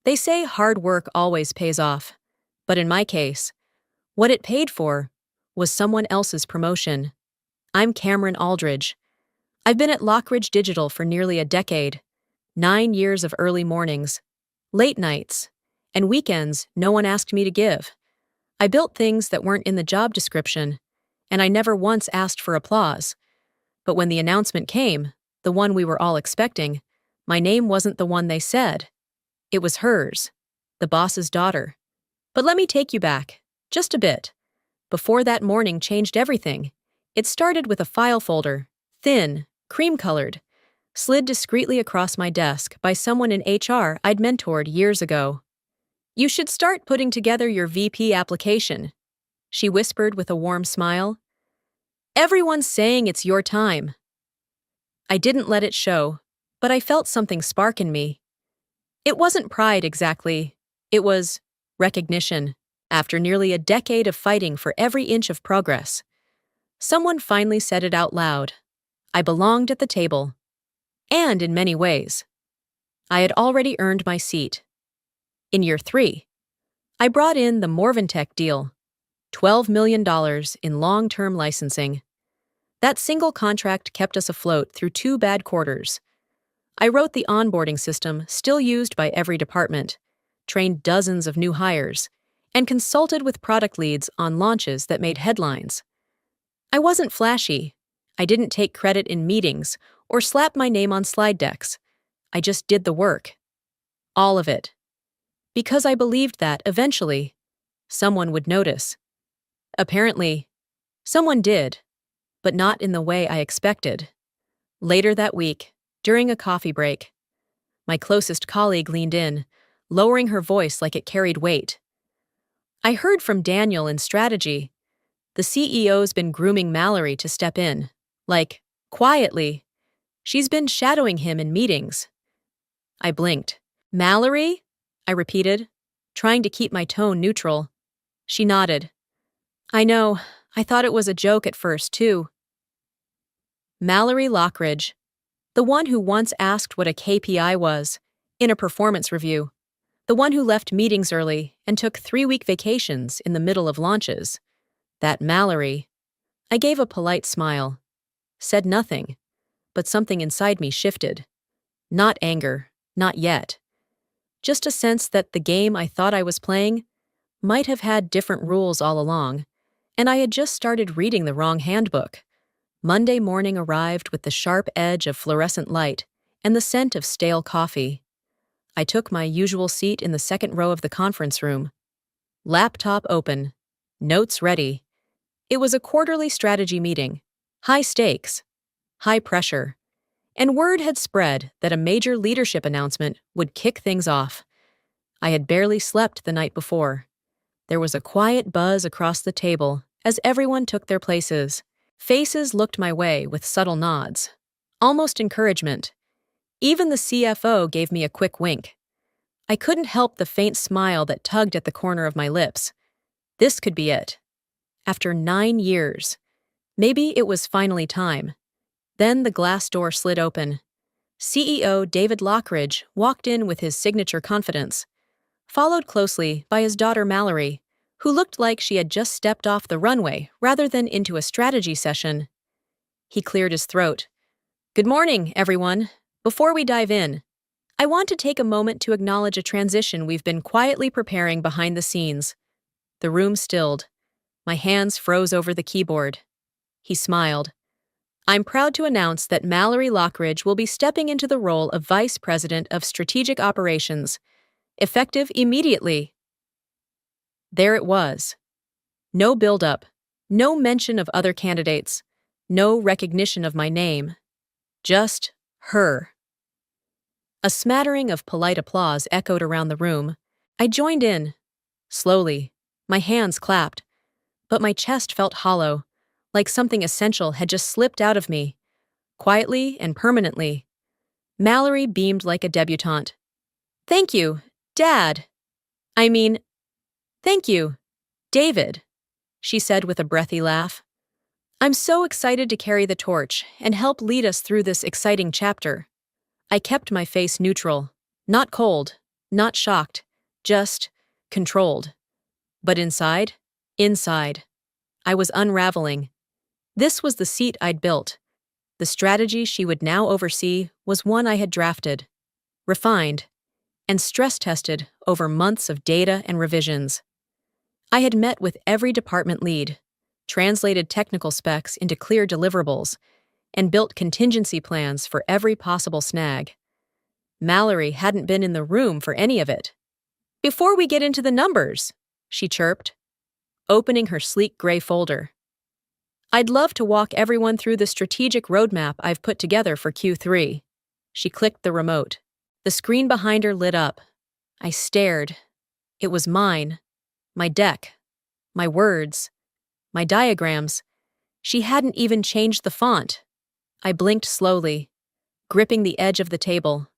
They say hard work always pays off. But in my case, what it paid for was someone else's promotion. I'm Cameron Aldridge. I've been at Lockridge Digital for nearly a decade. 9 years of early mornings, late nights, and weekends no one asked me to give. I built things that weren't in the job description, and I never once asked for applause. But when the announcement came, the one we were all expecting, my name wasn't the one they said. It was hers, the boss's daughter. But let me take you back, just a bit. Before that morning changed everything, it started with a file folder, thin, cream-colored, slid discreetly across my desk by someone in HR I'd mentored years ago. "You should start putting together your VP application," she whispered with a warm smile. "Everyone's saying it's your time." I didn't let it show, but I felt something spark in me. It wasn't pride exactly. It was recognition. After nearly a decade of fighting for every inch of progress, someone finally said it out loud. I belonged at the table. And in many ways, I had already earned my seat. In year 3, I brought in the Morvantech deal, $12 million in long-term licensing. That single contract kept us afloat through 2 bad quarters. I wrote the onboarding system still used by every department, trained dozens of new hires, and consulted with product leads on launches that made headlines. I wasn't flashy. I didn't take credit in meetings or slap my name on slide decks. I just did the work. All of it. Because I believed that, eventually, someone would notice. Apparently, someone did, but not in the way I expected. Later that week, during a coffee break, my closest colleague leaned in, lowering her voice like it carried weight. "I heard from Daniel in strategy. The CEO's been grooming Mallory to step in, like, quietly. She's been shadowing him in meetings." I blinked. "Mallory?" I repeated, trying to keep my tone neutral. She nodded. "I know. I thought it was a joke at first, too." Mallory Lockridge, the one who once asked what a KPI was in a performance review, the one who left meetings early and took 3-week vacations in the middle of launches. That Mallory. I gave a polite smile, said nothing, but something inside me shifted. Not anger, not yet. Just a sense that the game I thought I was playing might have had different rules all along, and I had just started reading the wrong handbook. Monday morning arrived with the sharp edge of fluorescent light and the scent of stale coffee. I took my usual seat in the second row of the conference room. Laptop open, notes ready. It was a quarterly strategy meeting, high stakes, high pressure, and word had spread that a major leadership announcement would kick things off. I had barely slept the night before. There was a quiet buzz across the table as everyone took their places. Faces looked my way with subtle nods, almost encouragement. Even the CFO gave me a quick wink. I couldn't help the faint smile that tugged at the corner of my lips. This could be it. After 9 years, maybe it was finally time. Then the glass door slid open. CEO David Lockridge walked in with his signature confidence, followed closely by his daughter Mallory, who looked like she had just stepped off the runway rather than into a strategy session. He cleared his throat. "Good morning, everyone. Before we dive in, I want to take a moment to acknowledge a transition we've been quietly preparing behind the scenes." The room stilled. My hands froze over the keyboard. He smiled. "I'm proud to announce that Mallory Lockridge will be stepping into the role of Vice President of Strategic Operations, effective immediately." There it was. No build-up, no mention of other candidates, no recognition of my name. Just her. A smattering of polite applause echoed around the room. I joined in. Slowly, my hands clapped, but my chest felt hollow, like something essential had just slipped out of me, quietly and permanently. Mallory beamed like a debutante. "Thank you, Dad. Thank you, David," she said with a breathy laugh. "I'm so excited to carry the torch and help lead us through this exciting chapter." I kept my face neutral, not cold, Not shocked, just controlled. But inside, I was unraveling. This was the seat I'd built. The strategy she would now oversee was one I had drafted, refined, and stress-tested over months of data and revisions. I had met with every department lead, translated technical specs into clear deliverables, and built contingency plans for every possible snag. Mallory hadn't been in the room for any of it. "Before we get into the numbers," she chirped, opening her sleek gray folder, "I'd love to walk everyone through the strategic roadmap I've put together for Q3. She clicked the remote. The screen behind her lit up. I stared. It was mine. My deck. My words. My diagrams. She hadn't even changed the font. I blinked slowly, gripping the edge of the table.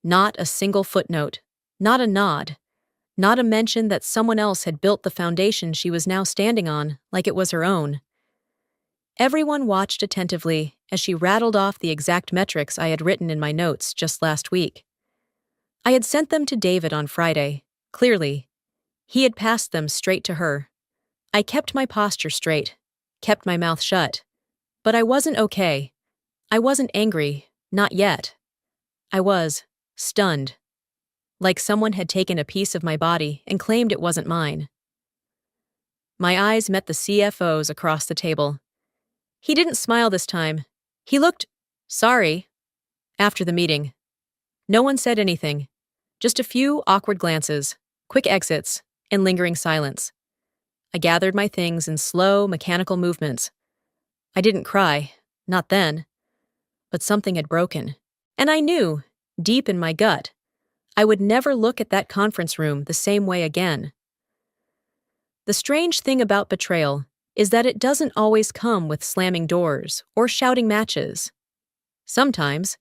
Not a single footnote. Not a nod. Not a mention that someone else had built the foundation she was now standing on like it was her own. Everyone watched attentively as she rattled off the exact metrics I had written in my notes just last week. I had sent them to David on Friday, clearly. He had passed them straight to her. I kept my posture straight, kept my mouth shut. But I wasn't okay. I wasn't angry, not yet. I was stunned. Like someone had taken a piece of my body and claimed it wasn't mine. My eyes met the CFO's across the table. He didn't smile this time. He looked sorry after the meeting. No one said anything. Just a few awkward glances, quick exits, and lingering silence. I gathered my things in slow, mechanical movements. I didn't cry, not then. But something had broken. And I knew, deep in my gut, I would never look at that conference room the same way again. The strange thing about betrayal is that it doesn't always come with slamming doors or shouting matches. Sometimes,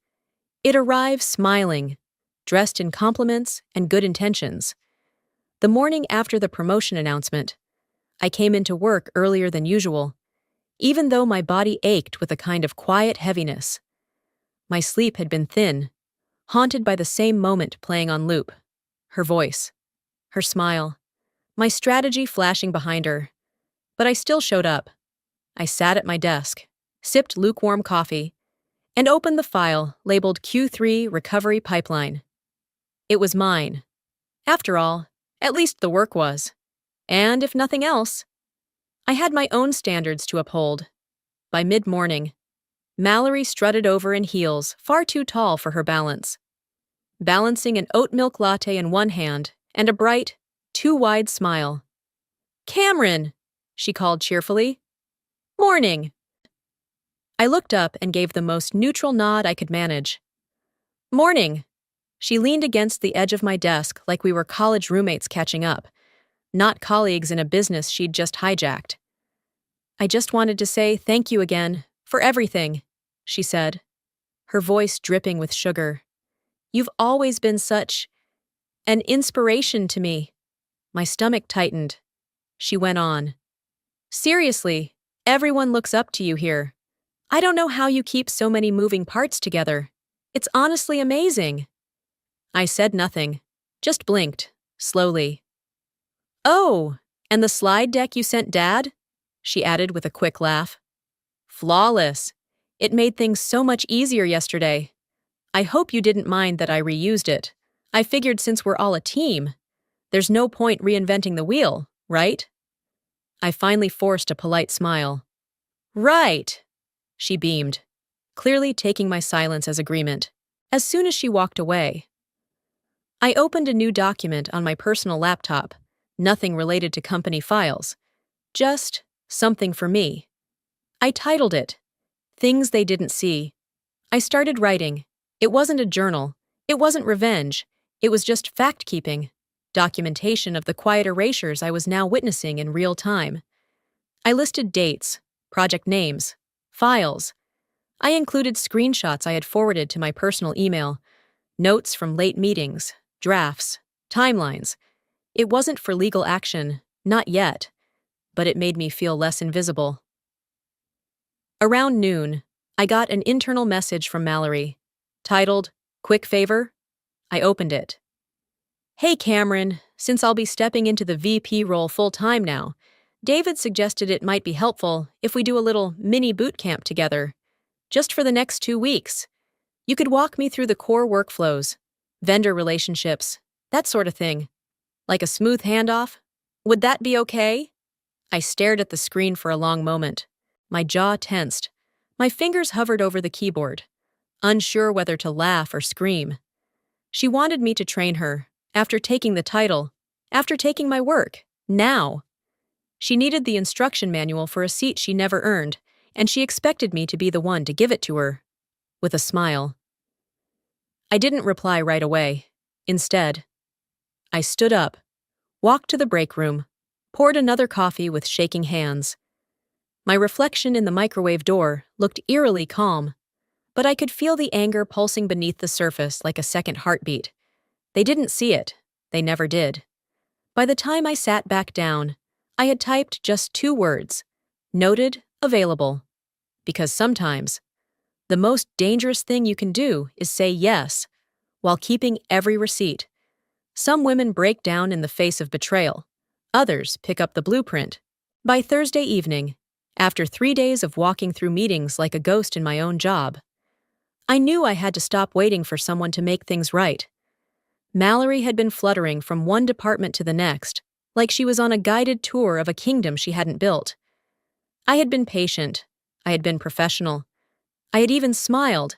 it arrives smiling, dressed in compliments and good intentions. The morning after the promotion announcement, I came into work earlier than usual, even though my body ached with a kind of quiet heaviness. My sleep had been thin, haunted by the same moment playing on loop. Her voice, her smile, my strategy flashing behind her. But I still showed up. I sat at my desk, sipped lukewarm coffee, and opened the file labeled Q3 Recovery Pipeline. It was mine. After all, at least the work was. And if nothing else, I had my own standards to uphold. By mid-morning, Mallory strutted over in heels far too tall for her balance, balancing an oat milk latte in one hand and a bright, too wide smile. "Cameron!" she called cheerfully. "Morning!" I looked up and gave the most neutral nod I could manage. "Morning!" She leaned against the edge of my desk like we were college roommates catching up, not colleagues in a business she'd just hijacked. "I just wanted to say thank you again, for everything," she said, her voice dripping with sugar. "You've always been such an inspiration to me." My stomach tightened. She went on. "Seriously, everyone looks up to you here. I don't know how you keep so many moving parts together. It's honestly amazing." I said nothing, just blinked, slowly. "Oh, and the slide deck you sent Dad?" she added with a quick laugh. "Flawless. It made things so much easier yesterday. I hope you didn't mind that I reused it. I figured since we're all a team, there's no point reinventing the wheel, right?" I finally forced a polite smile. "Right," she beamed, clearly taking my silence as agreement, as soon as she walked away. I opened a new document on my personal laptop, nothing related to company files, just something for me. I titled it, Things They Didn't See. I started writing. It wasn't a journal. It wasn't revenge. It was just fact-keeping, documentation of the quiet erasures I was now witnessing in real time. I listed dates, project names, files. I included screenshots I had forwarded to my personal email, notes from late meetings, drafts, timelines. It wasn't for legal action, not yet, but it made me feel less invisible. Around noon, I got an internal message from Mallory, titled, "Quick favor?" I opened it. Hey Cameron, since I'll be stepping into the VP role full time now, David suggested it might be helpful if we do a little mini boot camp together, just for the next 2 weeks. You could walk me through the core workflows, vendor relationships, that sort of thing. Like a smooth handoff? Would that be okay? I stared at the screen for a long moment. My jaw tensed. My fingers hovered over the keyboard, unsure whether to laugh or scream. She wanted me to train her, after taking the title, after taking my work, now. She needed the instruction manual for a seat she never earned, and she expected me to be the one to give it to her. With a smile. I didn't reply right away. Instead, I stood up, walked to the break room, poured another coffee with shaking hands. My reflection in the microwave door looked eerily calm, but I could feel the anger pulsing beneath the surface like a second heartbeat. They didn't see it. They never did. By the time I sat back down, I had typed just 2 words. Noted, available. Because sometimes, the most dangerous thing you can do is say yes, while keeping every receipt. Some women break down in the face of betrayal. Others pick up the blueprint. By Thursday evening, after 3 days of walking through meetings like a ghost in my own job, I knew I had to stop waiting for someone to make things right. Mallory had been fluttering from one department to the next, like she was on a guided tour of a kingdom she hadn't built. I had been patient. I had been professional. I had even smiled.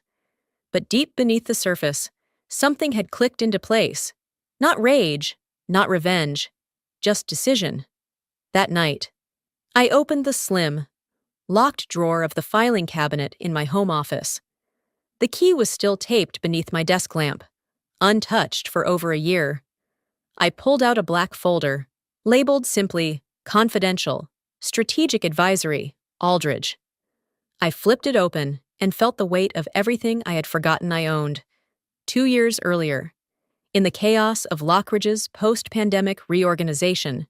But deep beneath the surface, something had clicked into place. Not rage, not revenge, just decision. That night, I opened the slim, locked drawer of the filing cabinet in my home office. The key was still taped beneath my desk lamp, untouched for over a year. I pulled out a black folder, labeled simply Confidential, Strategic Advisory, Aldridge. I flipped it open and felt the weight of everything I had forgotten I owned. 2 years earlier, in the chaos of Lockridge's post-pandemic reorganization,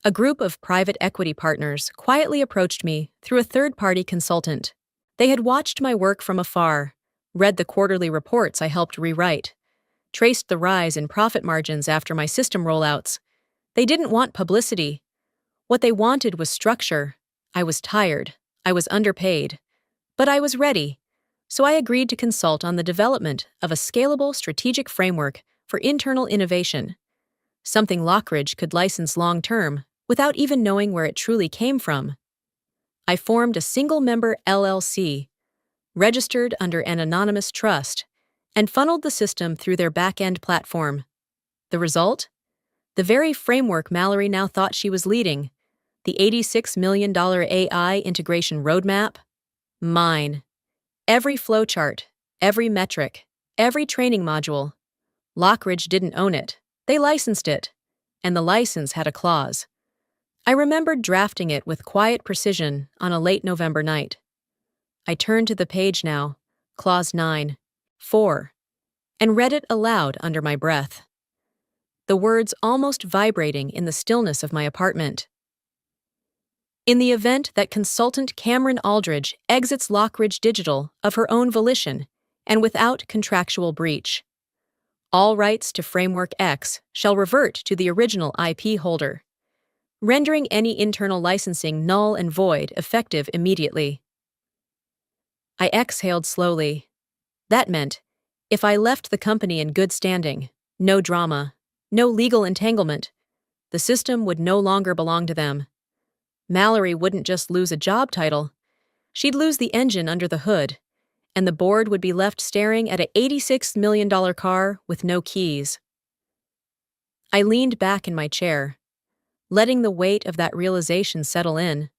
a group of private equity partners quietly approached me through a third-party consultant. They had watched my work from afar, read the quarterly reports I helped rewrite, traced the rise in profit margins after my system rollouts. They didn't want publicity. What they wanted was structure. I was tired. I was underpaid. But I was ready. So I agreed to consult on the development of a scalable strategic framework for internal innovation, something Lockridge could license long-term without even knowing where it truly came from. I formed a single-member LLC, registered under an anonymous trust, and funneled the system through their back-end platform. The result? The very framework Mallory now thought she was leading, the $86 million AI integration roadmap, mine. Every flowchart, every metric, every training module. Lockridge didn't own it. They licensed it, and the license had a clause. I remembered drafting it with quiet precision on a late November night. I turned to the page now, clause 9, 4, and read it aloud under my breath. The words almost vibrating in the stillness of my apartment. In the event that consultant Cameron Aldridge exits Lockridge Digital of her own volition and without contractual breach, all rights to Framework X shall revert to the original IP holder, rendering any internal licensing null and void effective immediately. I exhaled slowly. That meant, if I left the company in good standing, no drama, no legal entanglement, the system would no longer belong to them. Mallory wouldn't just lose a job title, she'd lose the engine under the hood, and the board would be left staring at an $86 million car with no keys. I leaned back in my chair, letting the weight of that realization settle in.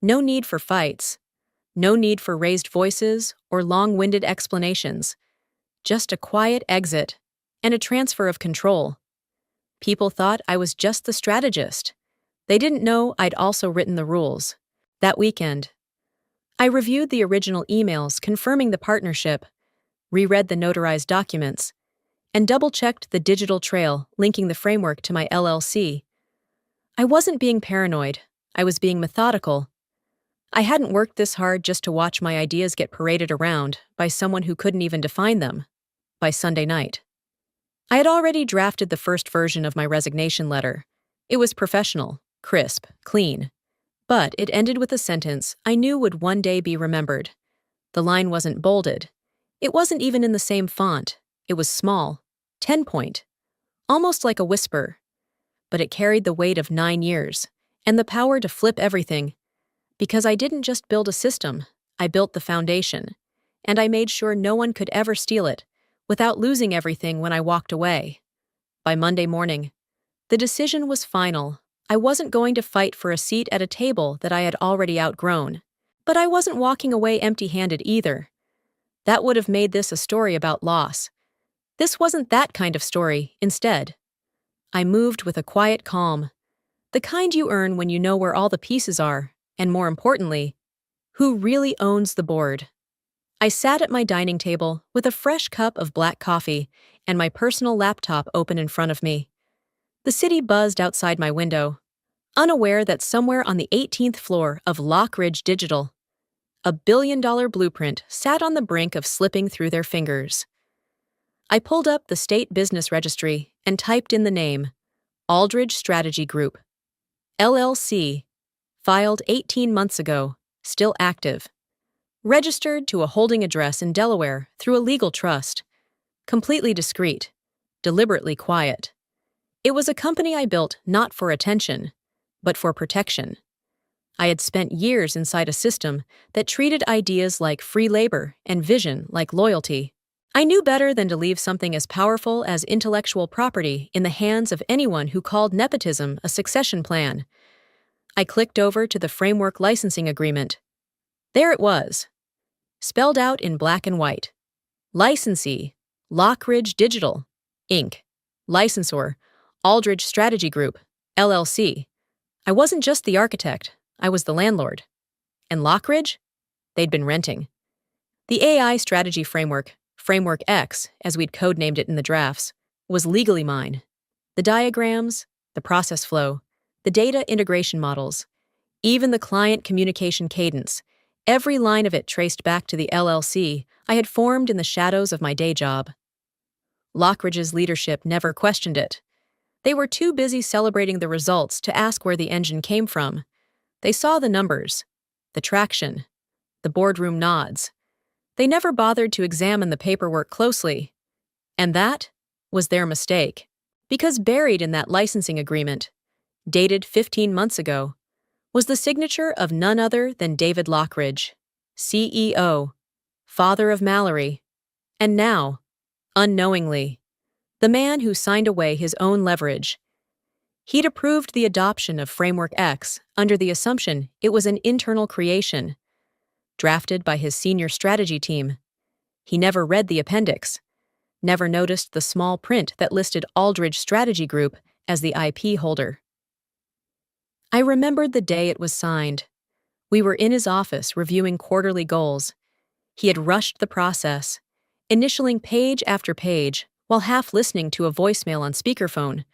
No need for fights, no need for raised voices or long-winded explanations, just a quiet exit and a transfer of control. People thought I was just the strategist. They didn't know I'd also written the rules. That weekend, I reviewed the original emails confirming the partnership, reread the notarized documents, and double-checked the digital trail linking the framework to my LLC. I wasn't being paranoid. I was being methodical. I hadn't worked this hard just to watch my ideas get paraded around by someone who couldn't even define them by Sunday night. I had already drafted the first version of my resignation letter. It was professional, crisp, clean. But it ended with a sentence I knew would one day be remembered. The line wasn't bolded. It wasn't even in the same font. It was small, 10-point, almost like a whisper. But it carried the weight of 9 years and the power to flip everything. Because I didn't just build a system, I built the foundation. And I made sure no one could ever steal it without losing everything when I walked away. By Monday morning, the decision was final. I wasn't going to fight for a seat at a table that I had already outgrown. But I wasn't walking away empty-handed either. That would have made this a story about loss. This wasn't that kind of story, instead. I moved with a quiet calm, the kind you earn when you know where all the pieces are, and more importantly, who really owns the board. I sat at my dining table with a fresh cup of black coffee and my personal laptop open in front of me. The city buzzed outside my window, unaware that somewhere on the 18th floor of Lockridge Digital, a billion-dollar blueprint sat on the brink of slipping through their fingers. I pulled up the state business registry and typed in the name, Aldridge Strategy Group, LLC, filed 18 months ago, still active. Registered to a holding address in Delaware through a legal trust. Completely discreet, deliberately quiet. It was a company I built not for attention, but for protection. I had spent years inside a system that treated ideas like free labor and vision like loyalty. I knew better than to leave something as powerful as intellectual property in the hands of anyone who called nepotism a succession plan. I clicked over to the framework licensing agreement. There it was, spelled out in black and white. Licensee, Lockridge Digital, Inc. Licensor, Aldridge Strategy Group, LLC. I wasn't just the architect, I was the landlord. And Lockridge? They'd been renting. The AI strategy framework, Framework X, as we'd codenamed it in the drafts, was legally mine. The diagrams, the process flow, the data integration models, even the client communication cadence, every line of it traced back to the LLC I had formed in the shadows of my day job. Lockridge's leadership never questioned it. They were too busy celebrating the results to ask where the engine came from. They saw the numbers, the traction, the boardroom nods. They never bothered to examine the paperwork closely. And that was their mistake. Because buried in that licensing agreement, dated 15 months ago, was the signature of none other than David Lockridge, CEO, father of Mallory, and now, unknowingly, the man who signed away his own leverage. He'd approved the adoption of Framework X under the assumption it was an internal creation, drafted by his senior strategy team. He never read the appendix, never noticed the small print that listed Aldridge Strategy Group as the IP holder. I remembered the day it was signed. We were in his office reviewing quarterly goals. He had rushed the process, initialing page after page while half listening to a voicemail on speakerphone.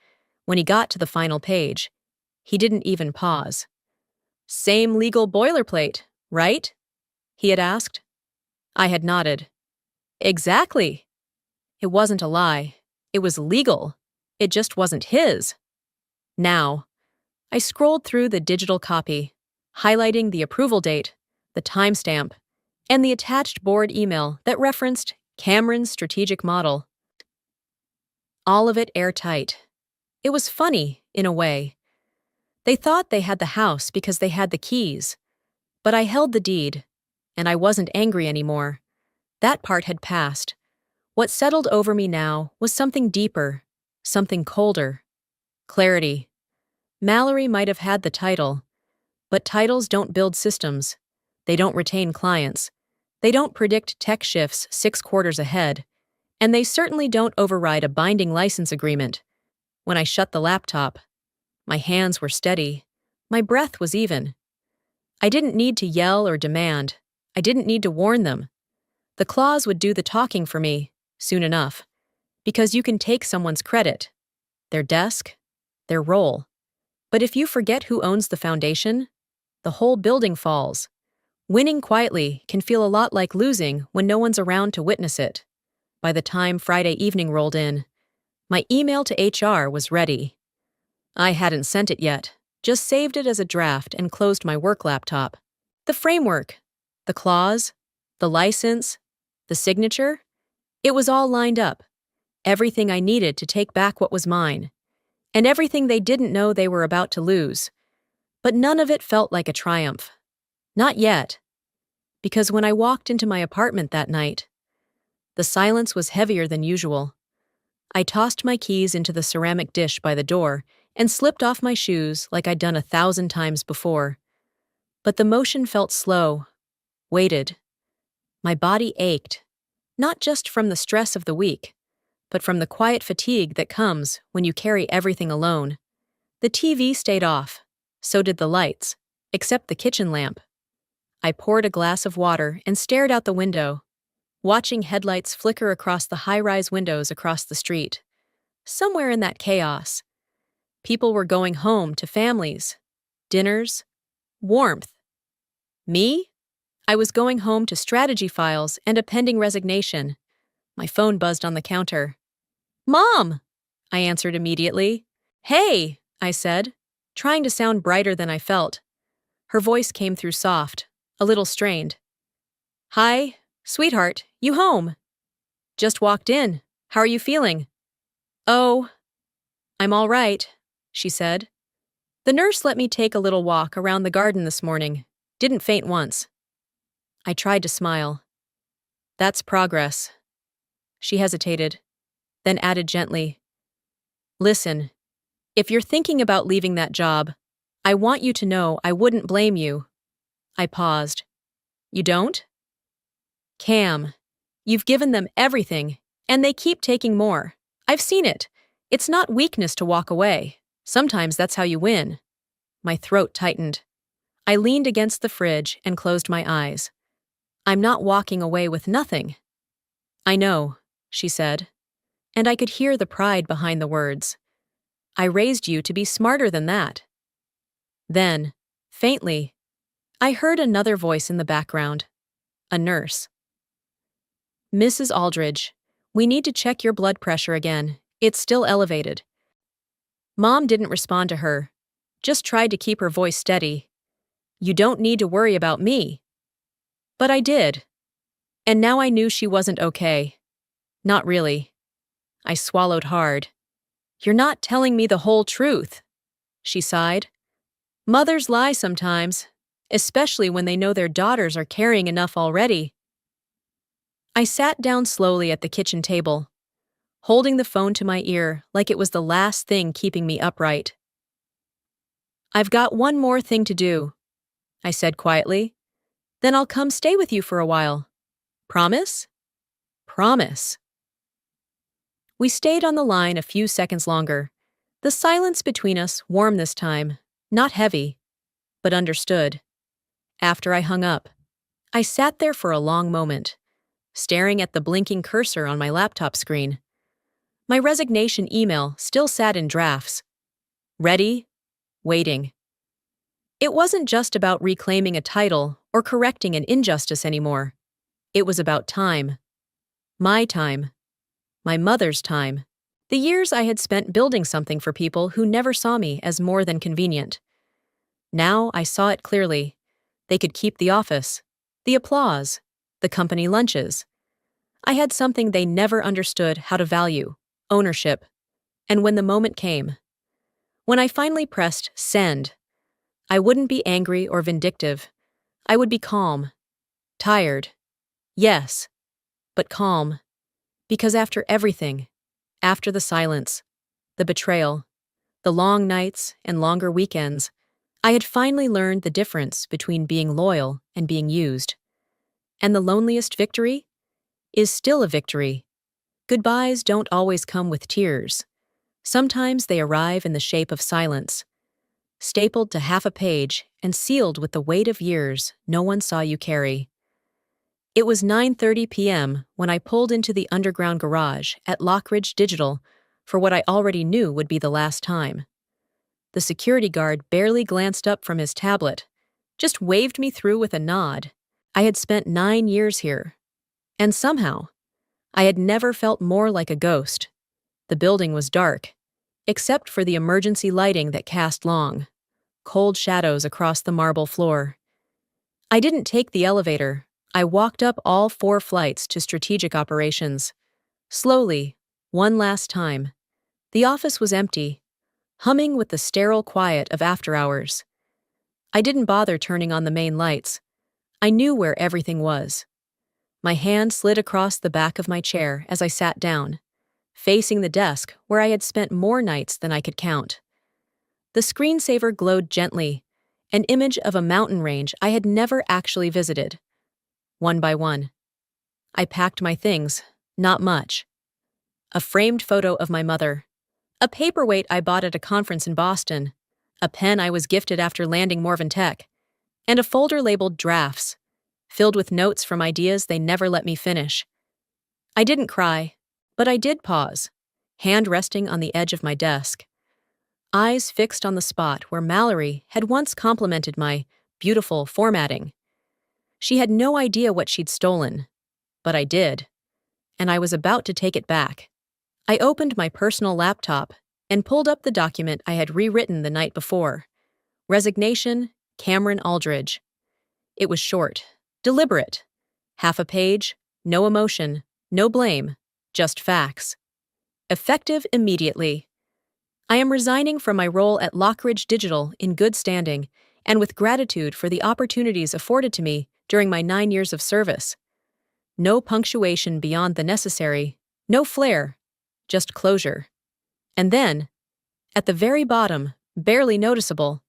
When he got to the final page, he didn't even pause. "Same legal boilerplate, right?" he had asked. I had nodded. "Exactly." It wasn't a lie. It was legal. It just wasn't his. Now, I scrolled through the digital copy, highlighting the approval date, the timestamp, and the attached board email that referenced Cameron's strategic model. All of it airtight. It was funny, in a way. They thought they had the house because they had the keys. But I held the deed, and I wasn't angry anymore. That part had passed. What settled over me now was something deeper, something colder. Clarity. Mallory might have had the title, but titles don't build systems. They don't retain clients. They don't predict tech shifts 6 quarters ahead. And they certainly don't override a binding license agreement. When I shut the laptop, my hands were steady. My breath was even. I didn't need to yell or demand. I didn't need to warn them. The clause would do the talking for me, soon enough. Because you can take someone's credit, their desk, their role. But if you forget who owns the foundation, the whole building falls. Winning quietly can feel a lot like losing when no one's around to witness it. By the time Friday evening rolled in, My email to HR was ready. I hadn't sent it yet, just saved it as a draft and closed my work laptop. The framework, the clause, the license, the signature, it was all lined up. Everything I needed to take back what was mine, and everything they didn't know they were about to lose. But none of it felt like a triumph. Not yet. Because when I walked into my apartment that night, the silence was heavier than usual. I tossed my keys into the ceramic dish by the door and slipped off my shoes like I'd done 1,000 times before. But the motion felt slow, weighted. My body ached, not just from the stress of the week, but from the quiet fatigue that comes when you carry everything alone. The TV stayed off, so did the lights, except the kitchen lamp. I poured a glass of water and stared out the window, watching headlights flicker across the high-rise windows across the street. Somewhere in that chaos, people were going home to families, dinners, warmth. Me? I was going home to strategy files and a pending resignation. My phone buzzed on the counter. "Mom!" I answered immediately. "Hey!" I said, trying to sound brighter than I felt. Her voice came through soft, a little strained. "Hi, sweetheart, you home?" "Just walked in. How are you feeling?" "Oh, I'm all right," she said. "The nurse let me take a little walk around the garden this morning. Didn't faint once." I tried to smile. "That's progress." She hesitated, then added gently, "Listen, if you're thinking about leaving that job, I want you to know I wouldn't blame you." I paused. "You don't?" "Cam, you've given them everything, and they keep taking more. I've seen it. It's not weakness to walk away. Sometimes that's how you win." My throat tightened. I leaned against the fridge and closed my eyes. "I'm not walking away with nothing." "I know," she said, and I could hear the pride behind the words. "I raised you to be smarter than that." Then, faintly, I heard another voice in the background, a nurse. "Mrs. Aldridge, we need to check your blood pressure again. It's still elevated." Mom didn't respond to her, just tried to keep her voice steady. "You don't need to worry about me." But I did. And now I knew she wasn't okay. Not really. I swallowed hard. "You're not telling me the whole truth," she sighed. "Mothers lie sometimes, especially when they know their daughters are carrying enough already." I sat down slowly at the kitchen table, holding the phone to my ear like it was the last thing keeping me upright. "I've got one more thing to do," I said quietly. "Then I'll come stay with you for a while. Promise?" "Promise." We stayed on the line a few seconds longer. The silence between us warm this time, not heavy, but understood. After I hung up, I sat there for a long moment, staring at the blinking cursor on my laptop screen. My resignation email still sat in drafts. Ready, waiting. It wasn't just about reclaiming a title or correcting an injustice anymore. It was about time. My time. My mother's time. The years I had spent building something for people who never saw me as more than convenient. Now I saw it clearly. They could keep the office, the applause, the company lunches. I had something they never understood how to value, ownership. And when the moment came, when I finally pressed send, I wouldn't be angry or vindictive. I would be calm. Tired. Yes, but calm. Because after everything, after the silence, the betrayal, the long nights and longer weekends, I had finally learned the difference between being loyal and being used. And the loneliest victory is still a victory. Goodbyes don't always come with tears. Sometimes they arrive in the shape of silence, stapled to half a page and sealed with the weight of years no one saw you carry. It was 9:30 p.m. when I pulled into the underground garage at Lockridge Digital for what I already knew would be the last time. The security guard barely glanced up from his tablet, just waved me through with a nod. I had spent 9 years here, and somehow, I had never felt more like a ghost. The building was dark, except for the emergency lighting that cast long, cold shadows across the marble floor. I didn't take the elevator. I walked up all 4 flights to strategic operations. Slowly, one last time. The office was empty, humming with the sterile quiet of after hours. I didn't bother turning on the main lights. I knew where everything was. My hand slid across the back of my chair as I sat down, facing the desk where I had spent more nights than I could count. The screensaver glowed gently, an image of a mountain range I had never actually visited. One by one, I packed my things, not much. A framed photo of my mother, a paperweight I bought at a conference in Boston, a pen I was gifted after landing Morvan Tech, and a folder labeled drafts, filled with notes from ideas they never let me finish. I didn't cry, but I did pause, hand resting on the edge of my desk, eyes fixed on the spot where Mallory had once complimented my beautiful formatting. She had no idea what she'd stolen, but I did, and I was about to take it back. I opened my personal laptop and pulled up the document I had rewritten the night before. Resignation, Cameron Aldridge. It was short, deliberate. Half a page, no emotion, no blame, just facts. Effective immediately. I am resigning from my role at Lockridge Digital in good standing and with gratitude for the opportunities afforded to me during my 9 years of service. No punctuation beyond the necessary, no flair, just closure. And then, at the very bottom, barely noticeable,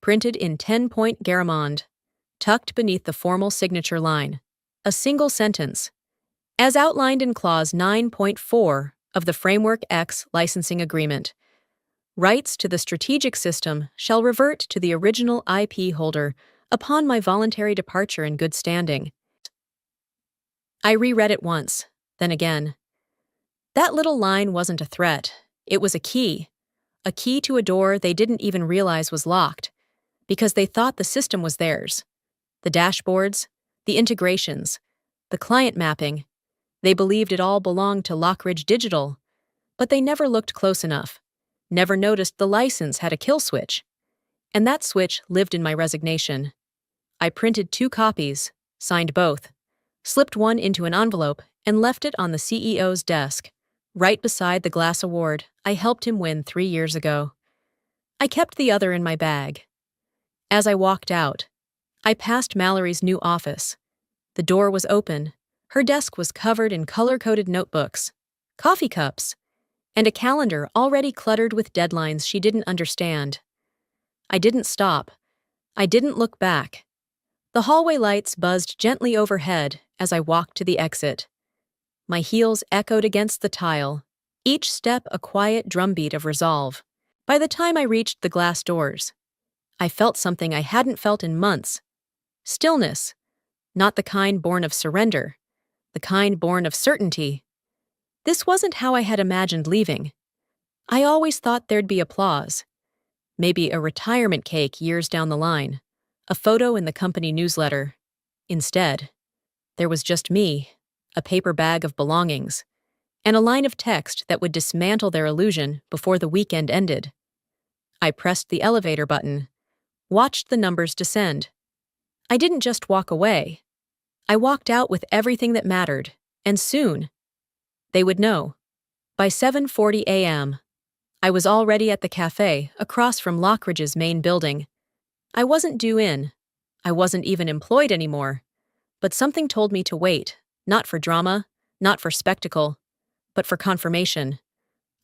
printed in 10-point Garamond, tucked beneath the formal signature line, a single sentence, as outlined in Clause 9.4 of the Framework X licensing agreement. Rights to the strategic system shall revert to the original IP holder upon my voluntary departure in good standing. I reread it once, then again. That little line wasn't a threat. It was a key to a door they didn't even realize was locked, because they thought the system was theirs. The dashboards, the integrations, the client mapping, they believed it all belonged to Lockridge Digital, but they never looked close enough, never noticed the license had a kill switch. And that switch lived in my resignation. I printed 2 copies, signed both, slipped one into an envelope, and left it on the CEO's desk, right beside the glass award I helped him win 3 years ago. I kept the other in my bag. As I walked out, I passed Mallory's new office. The door was open. Her desk was covered in color-coded notebooks, coffee cups, and a calendar already cluttered with deadlines she didn't understand. I didn't stop. I didn't look back. The hallway lights buzzed gently overhead as I walked to the exit. My heels echoed against the tile, each step a quiet drumbeat of resolve. By the time I reached the glass doors, I felt something I hadn't felt in months. Stillness, not the kind born of surrender, the kind born of certainty. This wasn't how I had imagined leaving. I always thought there'd be applause. Maybe a retirement cake years down the line, a photo in the company newsletter. Instead, there was just me, a paper bag of belongings, and a line of text that would dismantle their illusion before the weekend ended. I pressed the elevator button, watched the numbers descend. I didn't just walk away. I walked out with everything that mattered, and soon, they would know. By 7:40 a.m., I was already at the cafe across from Lockridge's main building. I wasn't due in. I wasn't even employed anymore. But something told me to wait, not for drama, not for spectacle, but for confirmation.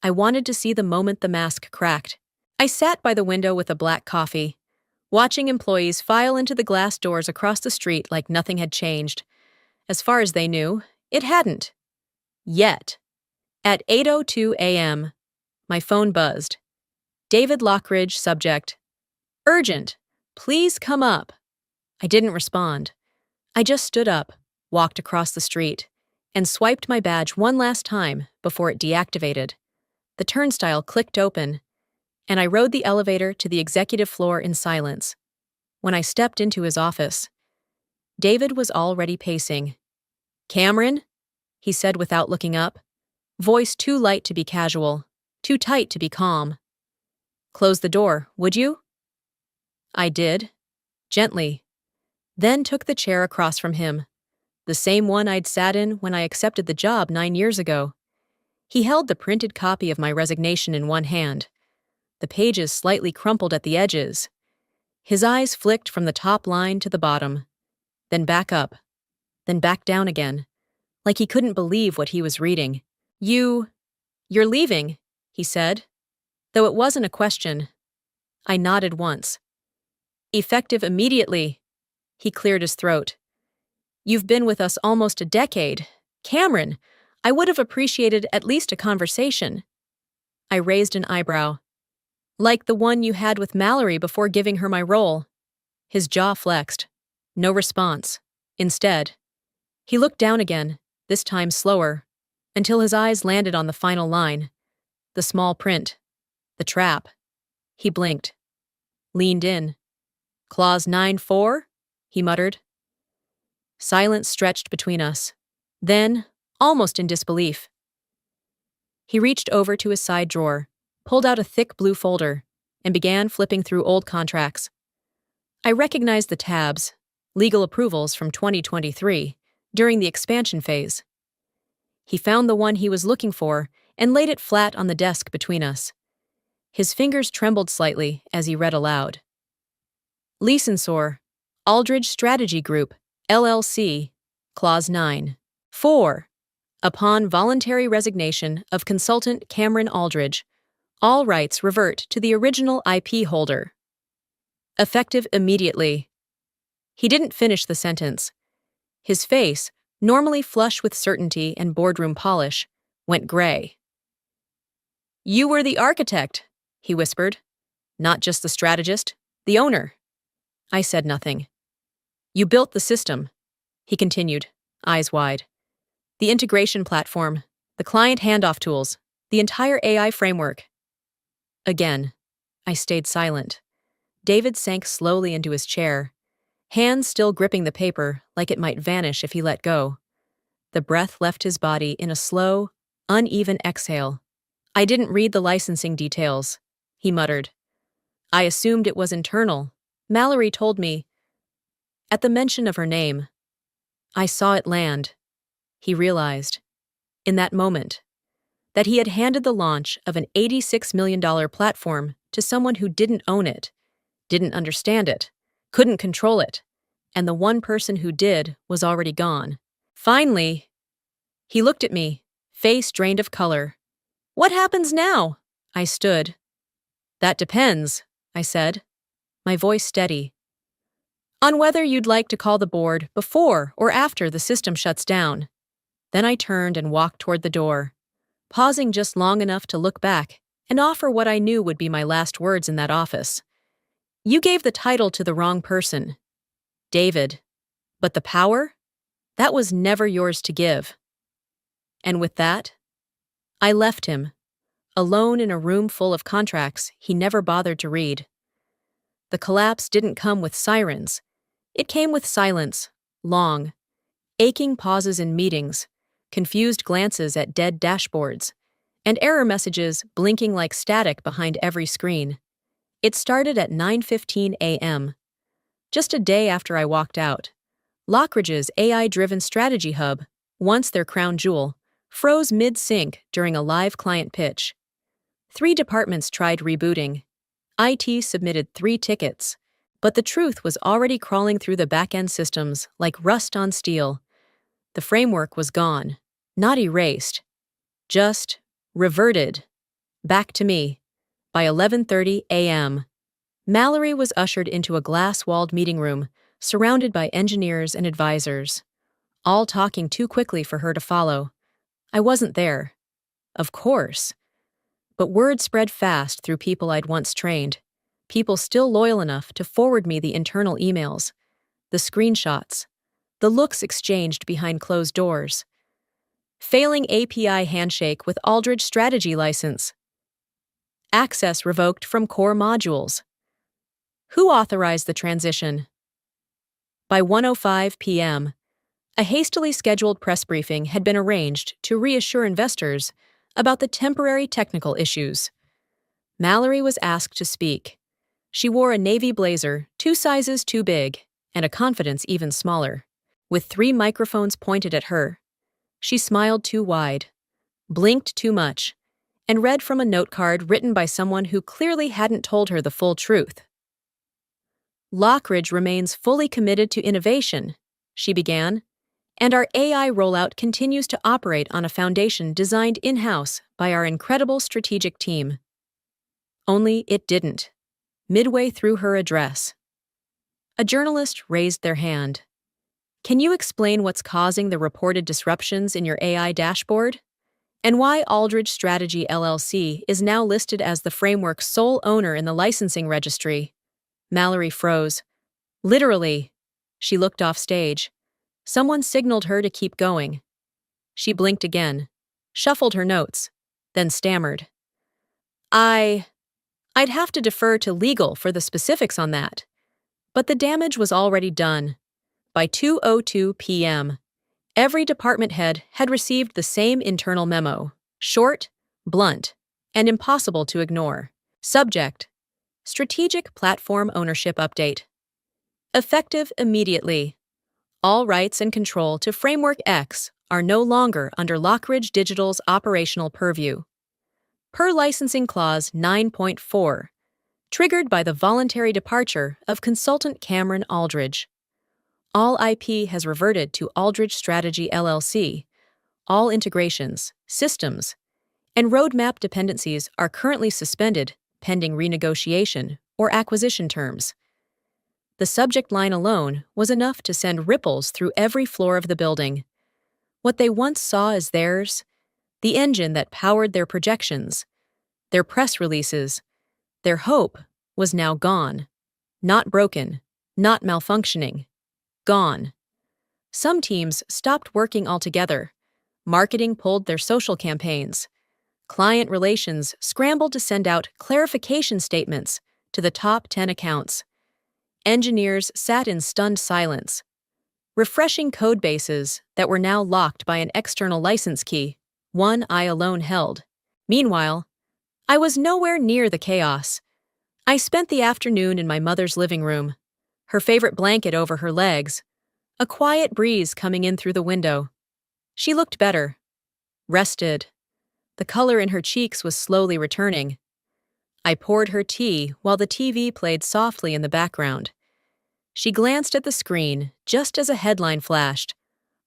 I wanted to see the moment the mask cracked. I sat by the window with a black coffee, watching employees file into the glass doors across the street like nothing had changed. As far as they knew, it hadn't. Yet. At 8:02 a.m., my phone buzzed. David Lockridge, subject. Urgent. Please come up. I didn't respond. I just stood up, walked across the street, and swiped my badge one last time before it deactivated. The turnstile clicked open, and I rode the elevator to the executive floor in silence. When I stepped into his office, David was already pacing. Cameron, he said without looking up, Voice too light to be casual, too tight to be calm. Close the door, would you? I did, gently, then took the chair across from him, the same one I'd sat in when I accepted the job 9 years ago. He held the printed copy of my resignation in one hand, the pages slightly crumpled at the edges. His eyes flicked from the top line to the bottom, then back up, then back down again, like he couldn't believe what he was reading. You're leaving, he said, though it wasn't a question. I nodded once. Effective immediately. He cleared his throat. You've been with us almost a decade. Cameron, I would have appreciated at least a conversation. I raised an eyebrow. Like the one you had with Mallory before giving her my role. His jaw flexed. No response. Instead, he looked down again, this time slower, until his eyes landed on the final line. The small print. The trap. He blinked. Leaned in. Clause 9-4? He muttered. Silence stretched between us. Then, almost in disbelief, he reached over to his side drawer, pulled out a thick blue folder, and began flipping through old contracts. I recognized the tabs, legal approvals from 2023, during the expansion phase. He found the one he was looking for and laid it flat on the desk between us. His fingers trembled slightly as he read aloud. Licensor, Aldridge Strategy Group, LLC, Clause 9. 4. Upon voluntary resignation of consultant Cameron Aldridge, all rights revert to the original IP holder. Effective immediately. He didn't finish the sentence. His face, normally flush with certainty and boardroom polish, went gray. You were the architect, he whispered. Not just the strategist, the owner. I said nothing. You built the system, he continued, eyes wide. The integration platform, the client handoff tools, the entire AI framework. Again, I stayed silent. David sank slowly into his chair, hands still gripping the paper like it might vanish if he let go. The breath left his body in a slow, uneven exhale. I didn't read the licensing details, he muttered. I assumed it was internal. Mallory told me. At the mention of her name, I saw it land. He realized, in that moment, that he had handed the launch of an $86 million platform to someone who didn't own it, didn't understand it, couldn't control it, and the one person who did was already gone. Finally, he looked at me, face drained of color. What happens now? I stood. That depends, I said, my voice steady. On whether you'd like to call the board before or after the system shuts down. Then I turned and walked toward the door, pausing just long enough to look back and offer what I knew would be my last words in that office. You gave the title to the wrong person, David, but the power? That was never yours to give. And with that, I left him, alone in a room full of contracts he never bothered to read. The collapse didn't come with sirens. It came with silence, long, aching pauses in meetings, confused glances at dead dashboards, and error messages blinking like static behind every screen. It started at 9:15 a.m. Just a day after I walked out. Lockridge's AI-driven strategy hub, once their crown jewel, froze mid-sync during a live client pitch. 3 departments tried rebooting. IT submitted 3 tickets, but the truth was already crawling through the back-end systems like rust on steel. The framework was gone, not erased, just reverted. Back to me. By 11:30 a.m., Mallory was ushered into a glass-walled meeting room, surrounded by engineers and advisors, all talking too quickly for her to follow. I wasn't there. Of course. But word spread fast through people I'd once trained, people still loyal enough to forward me the internal emails, the screenshots, the looks exchanged behind closed doors. Failing API handshake with Aldridge Strategy license. Access revoked from core modules. Who authorized the transition? By 1:05 p.m., A hastily scheduled press briefing had been arranged to reassure investors about the temporary technical issues. Mallory was asked to speak. She wore a navy blazer 2 sizes too big and a confidence even smaller. With 3 microphones pointed at her, she smiled too wide, blinked too much, and read from a note card written by someone who clearly hadn't told her the full truth. Lockridge remains fully committed to innovation, she began, and our AI rollout continues to operate on a foundation designed in-house by our incredible strategic team. Only it didn't. Midway through her address, a journalist raised their hand. Can you explain what's causing the reported disruptions in your AI dashboard? And why Aldridge Strategy LLC is now listed as the framework's sole owner in the licensing registry? Mallory froze. Literally. She looked off stage. Someone signaled her to keep going. She blinked again, shuffled her notes, then stammered. I'd have to defer to legal for the specifics on that. But the damage was already done. By 2:02 p.m., every department head had received the same internal memo, short, blunt, and impossible to ignore. Subject: Strategic Platform Ownership Update. Effective immediately. All rights and control to Framework X are no longer under Lockridge Digital's operational purview. Per Licensing Clause 9.4, triggered by the voluntary departure of consultant Cameron Aldridge. All IP has reverted to Aldridge Strategy LLC. All integrations, systems, and roadmap dependencies are currently suspended pending renegotiation or acquisition terms. The subject line alone was enough to send ripples through every floor of the building. What they once saw as theirs, the engine that powered their projections, their press releases, their hope, was now gone. Not broken, not malfunctioning. Gone. Some teams stopped working altogether. Marketing pulled their social campaigns. Client relations scrambled to send out clarification statements to the top 10 accounts. Engineers sat in stunned silence, refreshing code bases that were now locked by an external license key, one I alone held. Meanwhile, I was nowhere near the chaos. I spent the afternoon in my mother's living room, her favorite blanket over her legs, a quiet breeze coming in through the window. She looked better, rested. The color in her cheeks was slowly returning. I poured her tea while the TV played softly in the background. She glanced at the screen just as a headline flashed.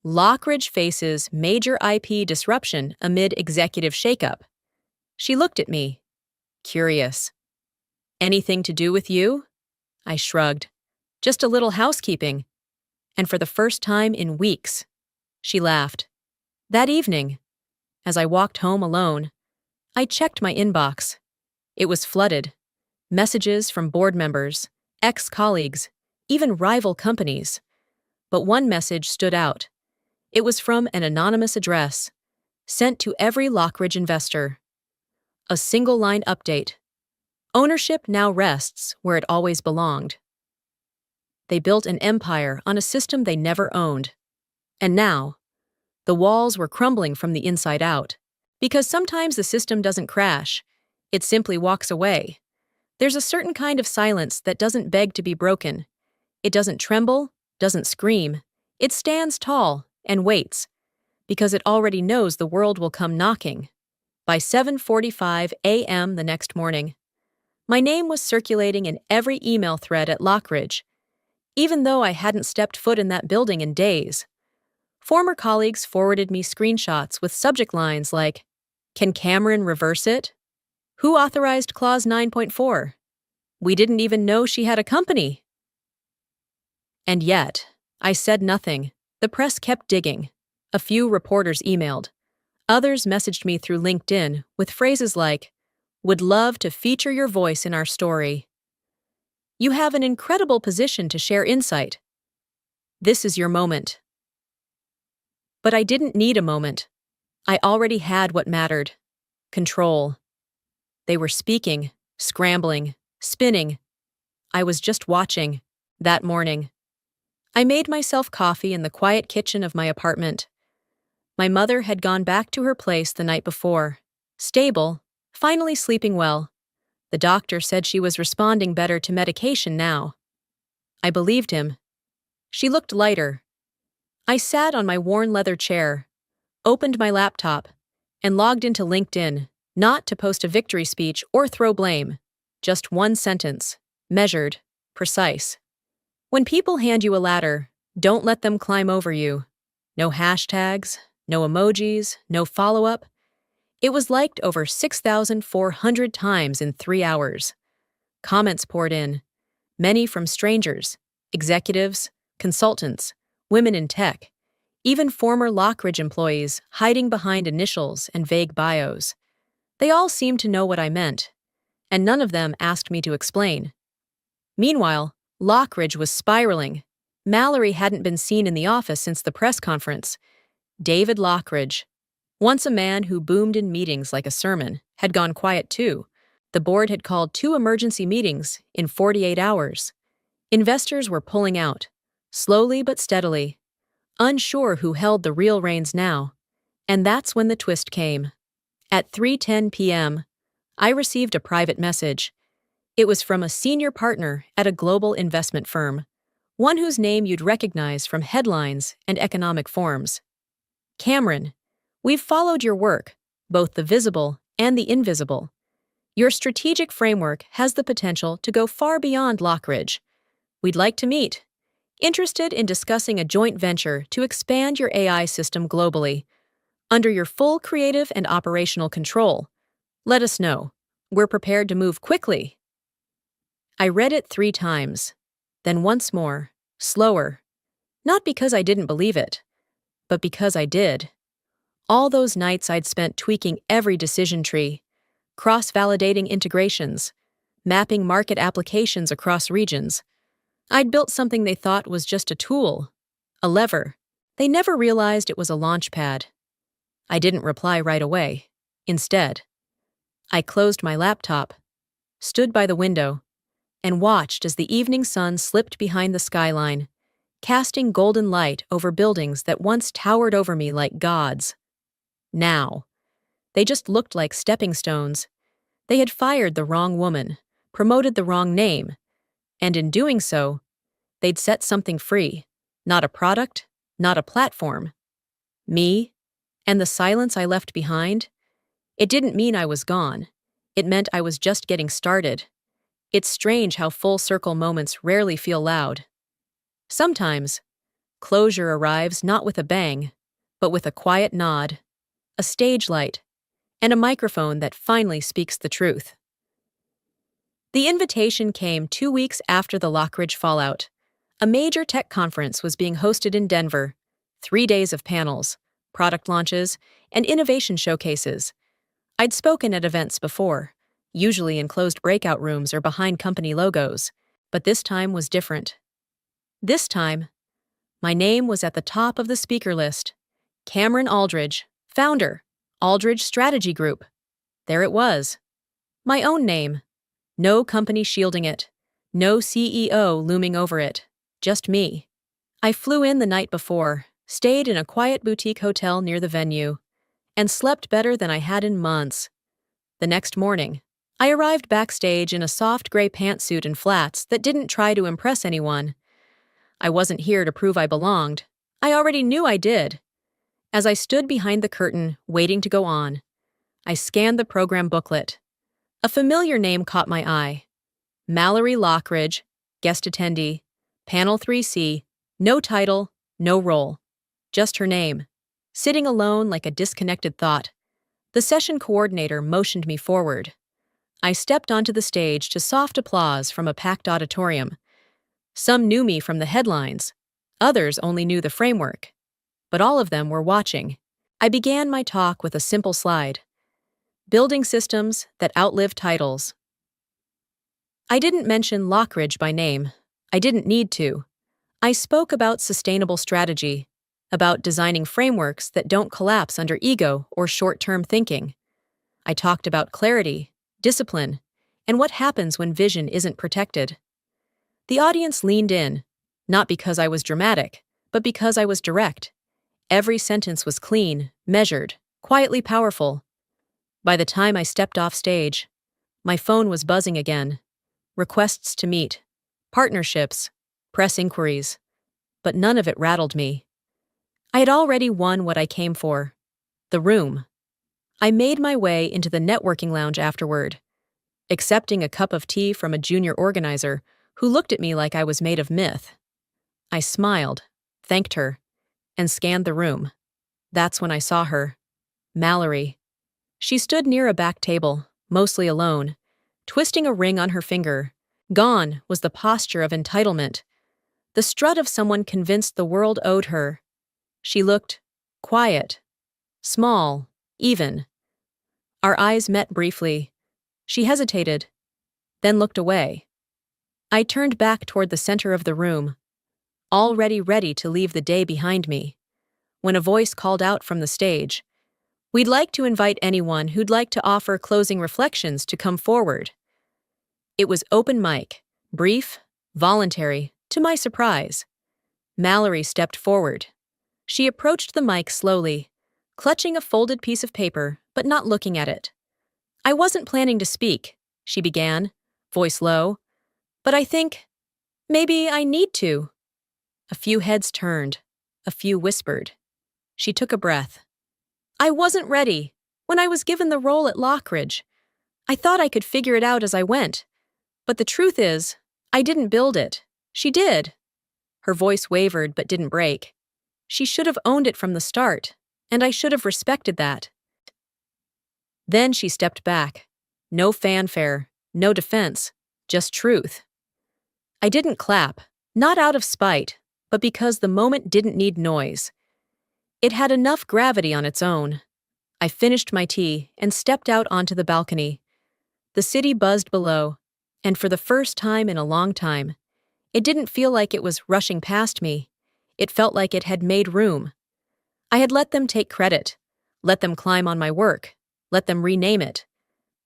Lockridge faces major IP disruption amid executive shakeup. She looked at me, curious. Anything to do with you? I shrugged. Just a little housekeeping. And for the first time in weeks, she laughed. That evening, as I walked home alone, I checked my inbox. It was flooded. Messages from board members, ex-colleagues, even rival companies. But one message stood out. It was from an anonymous address, sent to every Lockridge investor. A single-line update. Ownership now rests where it always belonged. They built an empire on a system they never owned. And now, the walls were crumbling from the inside out. Because sometimes the system doesn't crash. It simply walks away. There's a certain kind of silence that doesn't beg to be broken. It doesn't tremble, doesn't scream. It stands tall and waits, because it already knows the world will come knocking. By 7:45 a.m. the next morning, my name was circulating in every email thread at Lockridge, even though I hadn't stepped foot in that building in days. Former colleagues forwarded me screenshots with subject lines like, "Can Cameron reverse it? Who authorized Clause 9.4? We didn't even know she had a company." And yet, I said nothing. The press kept digging. A few reporters emailed. Others messaged me through LinkedIn with phrases like, "Would love to feature your voice in our story. You have an incredible position to share insight. This is your moment." But I didn't need a moment. I already had what mattered. Control. They were speaking, scrambling, spinning. I was just watching. That morning, I made myself coffee in the quiet kitchen of my apartment. My mother had gone back to her place the night before. Stable, finally sleeping well. The doctor said she was responding better to medication now. I believed him. She looked lighter. I sat on my worn leather chair, opened my laptop, and logged into LinkedIn, not to post a victory speech or throw blame. Just one sentence, measured, precise. When people hand you a ladder, don't let them climb over you. No hashtags, no emojis, no follow-up. It was liked over 6,400 times in 3 hours. Comments poured in, many from strangers, executives, consultants, women in tech, even former Lockridge employees hiding behind initials and vague bios. They all seemed to know what I meant, and none of them asked me to explain. Meanwhile, Lockridge was spiraling. Mallory hadn't been seen in the office since the press conference. David Lockridge, once a man who boomed in meetings like a sermon, had gone quiet too. The board had called 2 emergency meetings in 48 hours. Investors were pulling out, slowly but steadily, unsure who held the real reins now. And that's when the twist came. At 3:10 p.m., I received a private message. It was from a senior partner at a global investment firm, one whose name you'd recognize from headlines and economic forums. Cameron, we've followed your work, both the visible and the invisible. Your strategic framework has the potential to go far beyond Lockridge. We'd like to meet. Interested in discussing a joint venture to expand your AI system globally, under your full creative and operational control. Let us know. We're prepared to move quickly. I read it 3 times, then once more, slower. Not because I didn't believe it, but because I did. All those nights I'd spent tweaking every decision tree, cross-validating integrations, mapping market applications across regions. I'd built something they thought was just a tool, a lever. They never realized it was a launch pad. I didn't reply right away. Instead, I closed my laptop, stood by the window, and watched as the evening sun slipped behind the skyline, casting golden light over buildings that once towered over me like gods. Now, they just looked like stepping stones. They had fired the wrong woman, promoted the wrong name, and in doing so, they'd set something free. Not a product, not a platform. Me, and the silence I left behind. It didn't mean I was gone. It meant I was just getting started. It's strange how full-circle moments rarely feel loud. Sometimes, closure arrives not with a bang, but with a quiet nod, a stage light, and a microphone that finally speaks the truth. The invitation came 2 weeks after the Lockridge fallout. A major tech conference was being hosted in Denver. 3 days of panels, product launches, and innovation showcases. I'd spoken at events before, usually in closed breakout rooms or behind company logos, but this time was different. This time, my name was at the top of the speaker list. Cameron Aldridge, founder, Aldridge Strategy Group. There it was. My own name. No company shielding it. No CEO looming over it. Just me. I flew in the night before, stayed in a quiet boutique hotel near the venue, and slept better than I had in months. The next morning, I arrived backstage in a soft gray pantsuit and flats that didn't try to impress anyone. I wasn't here to prove I belonged. I already knew I did. As I stood behind the curtain, waiting to go on, I scanned the program booklet. A familiar name caught my eye. Mallory Lockridge, guest attendee, Panel 3C, no title, no role. Just her name. Sitting alone like a disconnected thought. The session coordinator motioned me forward. I stepped onto the stage to soft applause from a packed auditorium. Some knew me from the headlines. Others only knew the framework. But all of them were watching. I began my talk with a simple slide. Building systems that outlive titles. I didn't mention Lockridge by name. I didn't need to. I spoke about sustainable strategy, about designing frameworks that don't collapse under ego or short-term thinking. I talked about clarity, discipline, and what happens when vision isn't protected. The audience leaned in, Not because I was dramatic, but because I was direct. Every sentence was clean, measured, quietly powerful. By the time I stepped off stage, my phone was buzzing again. Requests to meet, partnerships, press inquiries. But none of it rattled me. I had already won what I came for: the room. I made my way into the networking lounge afterward, accepting a cup of tea from a junior organizer who looked at me like I was made of myth. I smiled, thanked her, and scanned the room. That's when I saw her. Mallory. She stood near a back table, mostly alone, twisting a ring on her finger. Gone was the posture of entitlement, the strut of someone convinced the world owed her. She looked quiet, small, even. Our eyes met briefly. She hesitated, then looked away. I turned back toward the center of the room, already ready to leave the day behind me, when a voice called out from the stage, "We'd like to invite anyone who'd like to offer closing reflections to come forward." It was open mic, brief, voluntary, to my surprise. Mallory stepped forward. She approached the mic slowly, clutching a folded piece of paper, but not looking at it. "I wasn't planning to speak," she began, voice low, "but I think maybe I need to." A few heads turned, a few whispered. She took a breath. "I wasn't ready. When I was given the role at Lockridge, I thought I could figure it out as I went. But the truth is, I didn't build it. She did." Her voice wavered but didn't break. "She should have owned it from the start, and I should have respected that." Then she stepped back. No fanfare, no defense, just truth. I didn't clap, not out of spite, but because the moment didn't need noise. It had enough gravity on its own. I finished my tea and stepped out onto the balcony. The city buzzed below, and for the first time in a long time, it didn't feel like it was rushing past me. It felt like it had made room. I had let them take credit, let them climb on my work, let them rename it.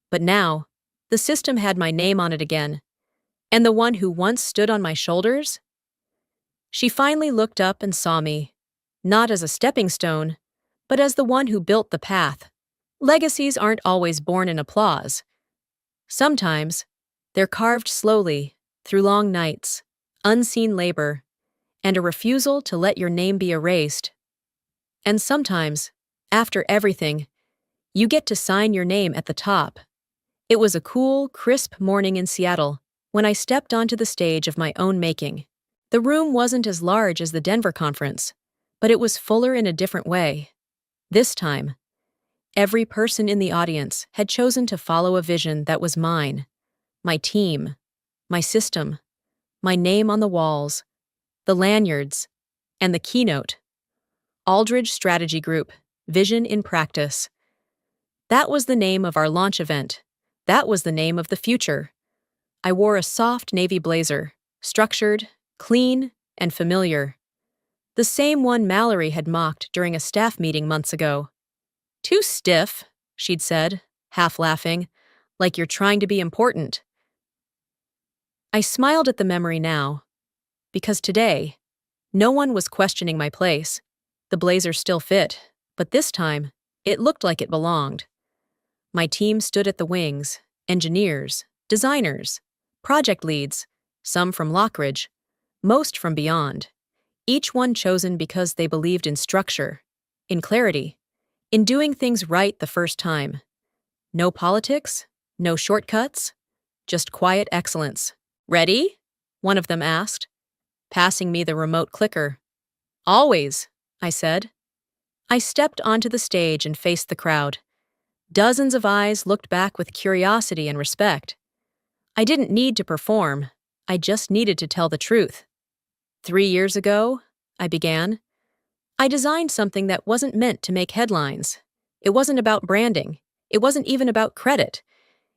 But now, the system had my name on it again. And the one who once stood on my shoulders? She finally looked up and saw me, not as a stepping stone, but as the one who built the path. Legacies aren't always born in applause. Sometimes, they're carved slowly, through long nights, unseen labor, and a refusal to let your name be erased. And sometimes, after everything, you get to sign your name at the top. It was a cool, crisp morning in Seattle when I stepped onto the stage of my own making. The room wasn't as large as the Denver conference, but it was fuller in a different way. This time, every person in the audience had chosen to follow a vision that was mine, my team, my system, my name on the walls, the lanyards, and the keynote. Aldridge Strategy Group, Vision in Practice. That was the name of our launch event. That was the name of the future. I wore a soft navy blazer, structured, clean, and familiar. The same one Mallory had mocked during a staff meeting months ago. "Too stiff," she'd said, half laughing, "like you're trying to be important." I smiled at the memory now, because today, no one was questioning my place. The blazer still fit, but this time, it looked like it belonged. My team stood at the wings, engineers, designers, project leads, some from Lockridge, most from beyond, each one chosen because they believed in structure, in clarity, in doing things right the first time. No politics, no shortcuts, just quiet excellence. "Ready?" one of them asked, passing me the remote clicker. "Always," I said. I stepped onto the stage and faced the crowd. Dozens of eyes looked back with curiosity and respect. I didn't need to perform, I just needed to tell the truth. 3 years ago, I began, I designed something that wasn't meant to make headlines. It wasn't about branding. It wasn't even about credit.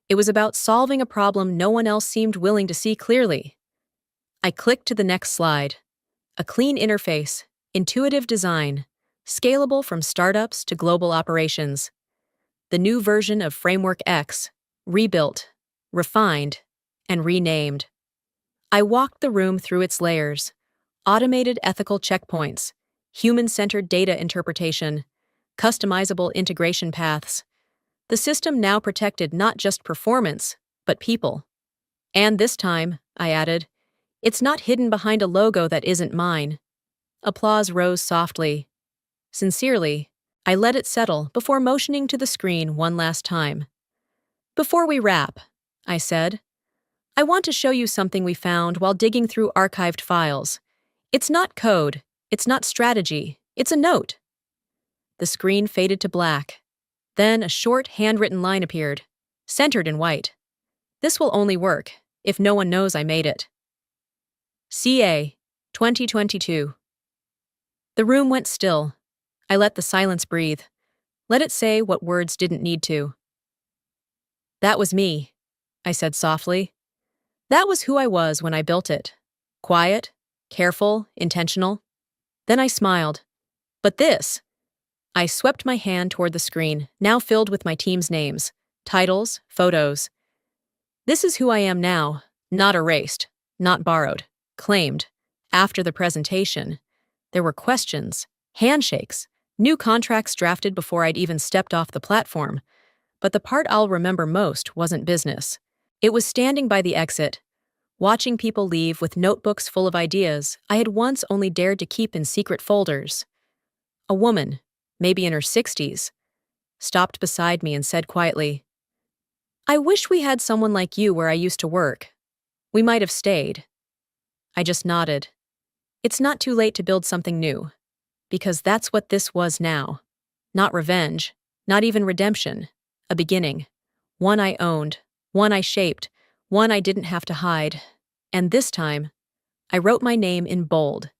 It was about solving a problem no one else seemed willing to see clearly. I clicked to the next slide. A clean interface, intuitive design, scalable from startups to global operations. The new version of Framework X, rebuilt, refined, and renamed. I walked the room through its layers, automated ethical checkpoints, human-centered data interpretation, customizable integration paths. The system now protected not just performance, but people. And this time, I added, it's not hidden behind a logo that isn't mine. Applause rose softly. Sincerely, I let it settle before motioning to the screen one last time. Before we wrap, I said, I want to show you something we found while digging through archived files. It's not code, it's not strategy, it's a note. The screen faded to black. Then a short, handwritten line appeared, centered in white. This will only work if no one knows I made it. CA, 2022. The room went still. I let the silence breathe. Let it say what words didn't need to. That was me, I said softly. That was who I was when I built it. Quiet, careful, intentional. Then I smiled. But this. I swept my hand toward the screen, now filled with my team's names, titles, photos. This is who I am now, not erased, not borrowed, claimed. After the presentation, there were questions, handshakes, new contracts drafted before I'd even stepped off the platform. But the part I'll remember most wasn't business. It was standing by the exit, watching people leave with notebooks full of ideas I had once only dared to keep in secret folders. A woman, maybe in her 60s, stopped beside me and said quietly, I wish we had someone like you where I used to work. We might have stayed. I just nodded. It's not too late to build something new. Because that's what this was now. Not revenge, not even redemption. A beginning. One I owned, one I shaped, one I didn't have to hide. And this time, I wrote my name in bold,